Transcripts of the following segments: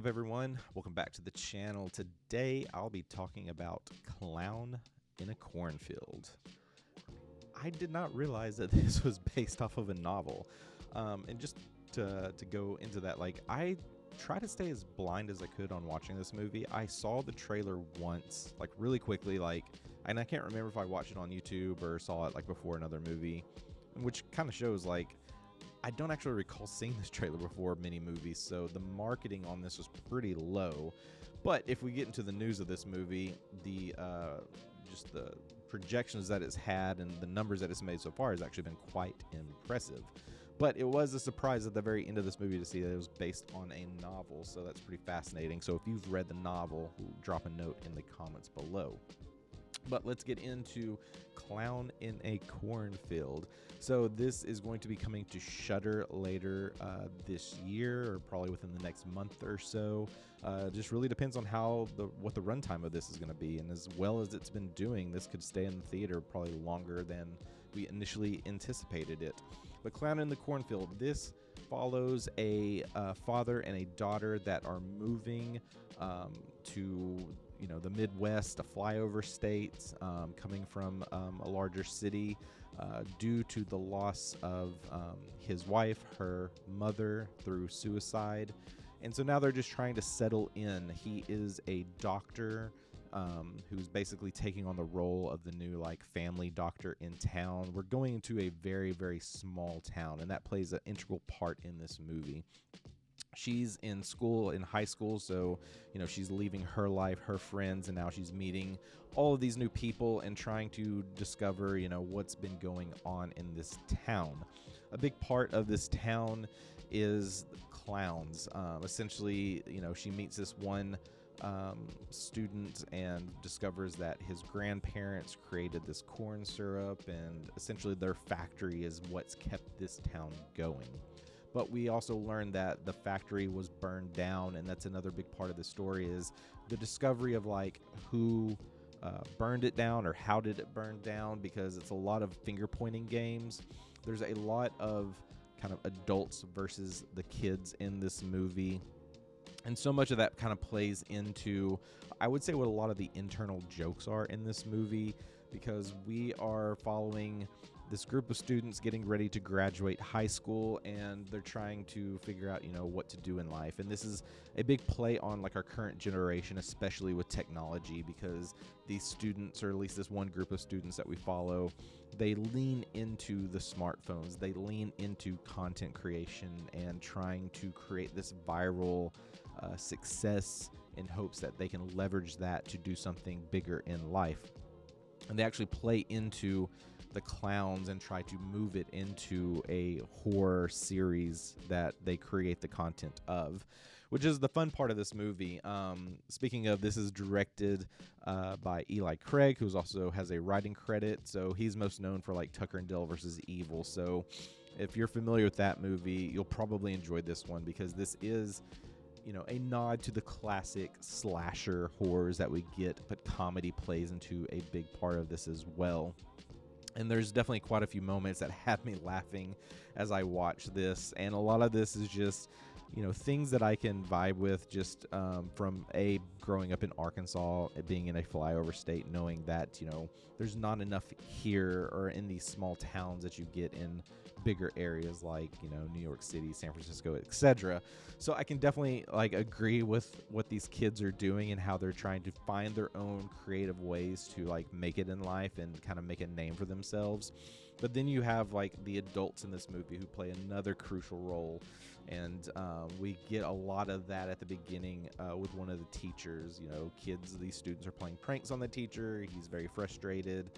What's up, everyone? Welcome back to the channel. Today, I'll be talking about Clown in a Cornfield. I did not realize that this was based off of a novel. And just to go into that, I try to stay as blind as I could on watching this movie. I saw the trailer once, really quickly, and I can't remember if I watched it on YouTube or saw it, before another movie, which kind of shows, I don't actually recall seeing this trailer before many movies, so the marketing on this was pretty low. But if we get into the news of this movie, the projections that it's had and the numbers that it's made so far has actually been quite impressive. But it was a surprise at the very end of this movie to see that it was based on a novel, so that's pretty fascinating. So if you've read the novel, drop a note in the comments below. But let's get into Clown in a Cornfield. So this is going to be coming to Shudder later this year, or probably within the next month or so. Just really depends on what the runtime of this is going to be. And as well as it's been doing, this could stay in the theater probably longer than we initially anticipated it. But Clown in the Cornfield, this follows a father and a daughter that are moving to the Midwest, a flyover state, coming from a larger city due to the loss of his wife, her mother, through suicide. And so now they're just trying to settle in. He is a doctor who's basically taking on the role of the new family doctor in town. We're going into a very, very small town, and that plays an integral part in this movie. She's in high school, so she's leaving her life, her friends, and now she's meeting all of these new people and trying to discover what's been going on in this town. A big part of this town is clowns. Essentially, she meets this one student and discovers that his grandparents created this corn syrup, and essentially their factory is what's kept this town going. But we also learned that the factory was burned down, and that's another big part of the story, is the discovery of who burned it down or how did it burn down, because it's a lot of finger pointing games. There's a lot of kind of adults versus the kids in this movie. And so much of that kind of plays into, I would say, what a lot of the internal jokes are in this movie, because we are following this group of students getting ready to graduate high school, and they're trying to figure out, what to do in life. And this is a big play on our current generation, especially with technology, because these students, or at least this one group of students that we follow, they lean into the smartphones. They lean into content creation and trying to create this viral success in hopes that they can leverage that to do something bigger in life. And they actually play into the clowns and try to move it into a horror series that they create the content of, which is the fun part of this movie. Speaking of, this is directed by Eli Craig, who also has a writing credit. So he's most known for Tucker and Dale versus Evil. So if you're familiar with that movie, you'll probably enjoy this one, because this is a nod to the classic slasher horrors that we get, but comedy plays into a big part of this as well. And there's definitely quite a few moments that had me laughing as I watched this. And a lot of this is just, things that I can vibe with just from growing up in Arkansas, being in a flyover state, knowing that, there's not enough here or in these small towns that you get in bigger areas like, New York City, San Francisco, etc. So I can definitely agree with what these kids are doing and how they're trying to find their own creative ways to make it in life and kind of make a name for themselves. But then you have the adults in this movie who play another crucial role, and we get a lot of that at the beginning with one of the teachers. These students are playing pranks on the teacher. He's very frustrated.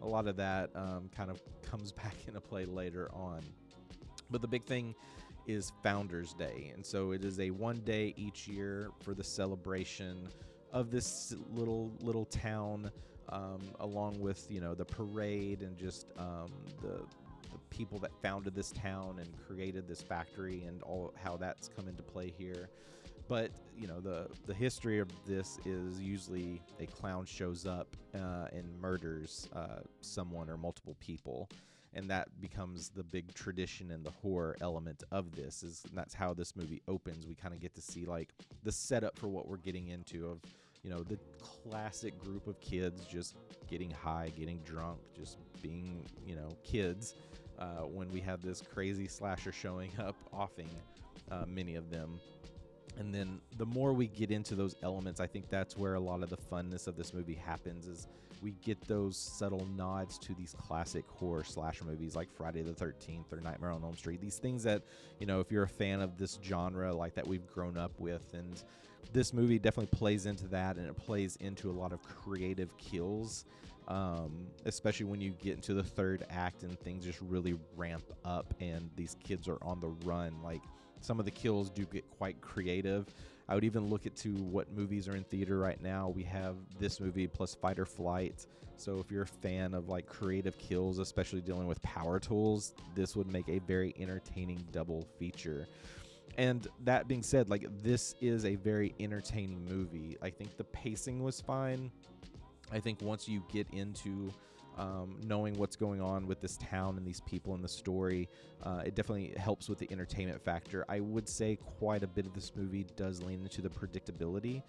A lot of that kind of comes back into play later on. But the big thing is Founders Day, and so it is a one day each year for the celebration of this little town, along with the parade and just the people that founded this town and created this factory and all how that's come into play here. But the history of this is usually a clown shows up and murders someone or multiple people. and that becomes the big tradition and the horror element of this. And that's how this movie opens. We kind of get to see like the setup for what we're getting into of, you know, the classic group of kids just getting high, getting drunk, just being, you know, kids, when we have this crazy slasher showing up, offing many of them. And then the more we get into those elements, I think that's where a lot of the funness of this movie happens, is we get those subtle nods to these classic horror slasher movies like Friday the 13th or Nightmare on Elm Street. These things that, you know, if you're a fan of this genre, like that we've grown up with. And this movie definitely plays into that, and it plays into a lot of creative kills, especially when you get into the third act and things just really ramp up and these kids are on the run. Like, some of the kills do get quite creative. I would even look at to what movies are in theater right now. We have this movie plus Fight or Flight. So if you're a fan of like creative kills, especially dealing with power tools, this would make a very entertaining double feature. And that being said, like, this is a very entertaining movie. I think the pacing was fine. I think once you get into knowing what's going on with this town and these people in the story, it definitely helps with the entertainment factor. I would say quite a bit of this movie does lean into the predictability.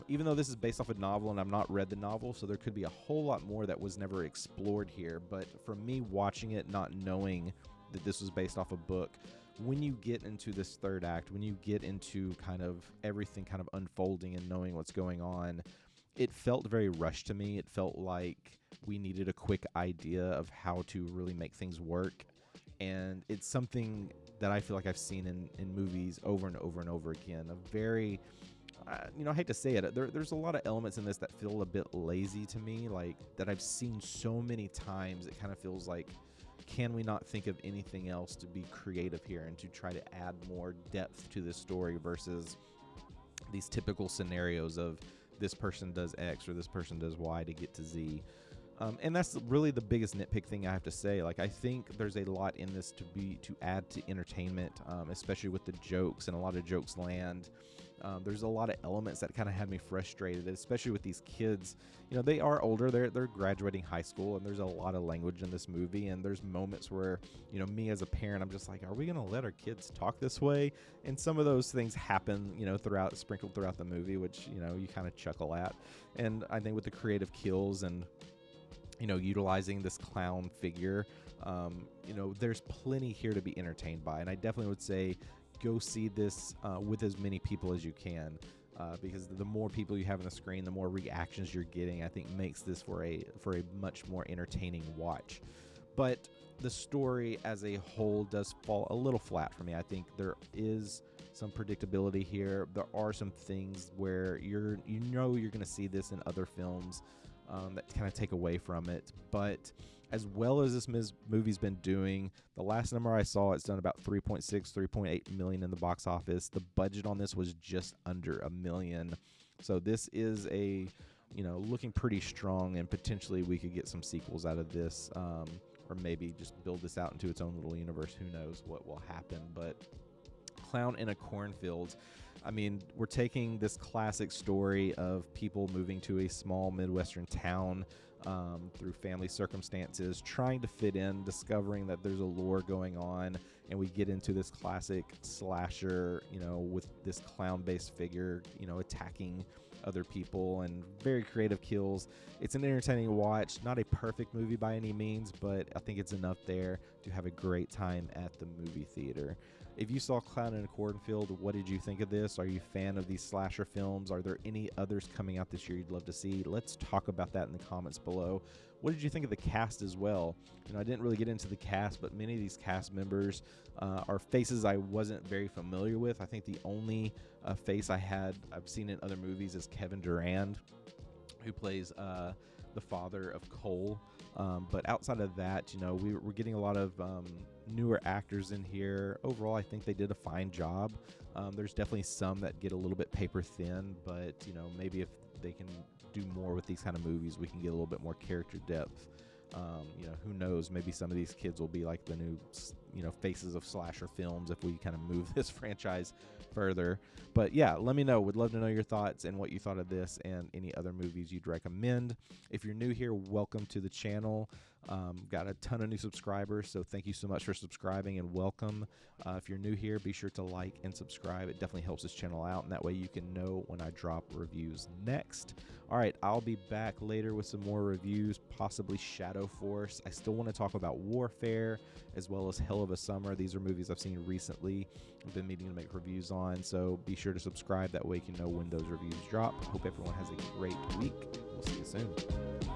Even though this is based off a novel and I've not read the novel, so there could be a whole lot more that was never explored here. But for me, watching it, not knowing that this was based off a book, when you get into this third act, when you get into kind of everything kind of unfolding and knowing what's going on, it felt very rushed to me. It felt like we needed a quick idea of how to really make things work. And it's something that I feel like I've seen in movies over and over and over again. A very, you know, I hate to say it, there's a lot of elements in this that feel a bit lazy to me, like that I've seen so many times. It kind of feels like, can we not think of anything else to be creative here and to try to add more depth to this story versus these typical scenarios of this person does X or this person does Y to get to Z. And that's really the biggest nitpick thing I have to say. Like, I think there's a lot in this to add to entertainment, especially with the jokes, and a lot of jokes land. There's a lot of elements that kind of had me frustrated, especially with these kids. You know, they are older, they're graduating high school, and there's a lot of language in this movie, and there's moments where, you know, me as a parent, I'm just like, are we going to let our kids talk this way? And some of those things happen, you know, sprinkled throughout the movie, which, you know, you kind of chuckle at. And I think with the creative kills and, you know, utilizing this clown figure, you know, there's plenty here to be entertained by. And I definitely would say go see this with as many people as you can, because the more people you have on the screen, the more reactions you're getting, I think makes this for a much more entertaining watch. But the story as a whole does fall a little flat for me. I think there is some predictability here. There are some things where you're going to see this in other films that kind of take away from it. But as well as this movie's been doing, the last number I saw, it's done about 3.8 million in the box office. The budget on this was just under $1 million. So this is looking pretty strong, and potentially we could get some sequels out of this, or maybe just build this out into its own little universe. Who knows what will happen. But Clown in a Cornfield, I mean, we're taking this classic story of people moving to a small Midwestern town through family circumstances, trying to fit in, discovering that there's a lore going on, and we get into this classic slasher, with this clown-based figure, attacking other people, and very creative kills. It's an entertaining watch, not a perfect movie by any means, but I think it's enough there to have a great time at the movie theater. If you saw Clown in a Cornfield, what did you think of this? Are you a fan of these slasher films? Are there any others coming out this year you'd love to see? Let's talk about that in the comments below. What did you think of the cast as well? I didn't really get into the cast, but many of these cast members are faces I wasn't very familiar with. I think the only face I've seen in other movies is Kevin Durand, who plays the father of Cole. But outside of that, we're getting a lot of newer actors in here. Overall, I think they did a fine job. There's definitely some that get a little bit paper thin, but maybe if they can do more with these kind of movies, we can get a little bit more character depth. Who knows? Maybe some of these kids will be like the new, faces of slasher films if we kind of move this franchise further. But yeah, let me know. Would love to know your thoughts and what you thought of this and any other movies you'd recommend. If you're new here, welcome to the channel. Got a ton of new subscribers, so thank you so much for subscribing and welcome. If you're new here, be sure to like and subscribe. It definitely helps this channel out, and that way you can know when I drop reviews next. All right, I'll be back later with some more reviews, possibly Shadow Force. I still want to talk about Warfare as well as Hell of a Summer. These are movies I've seen recently. I've been meaning to make reviews on, so be sure to subscribe. That way you can know when those reviews drop. Hope everyone has a great week. We'll see you soon.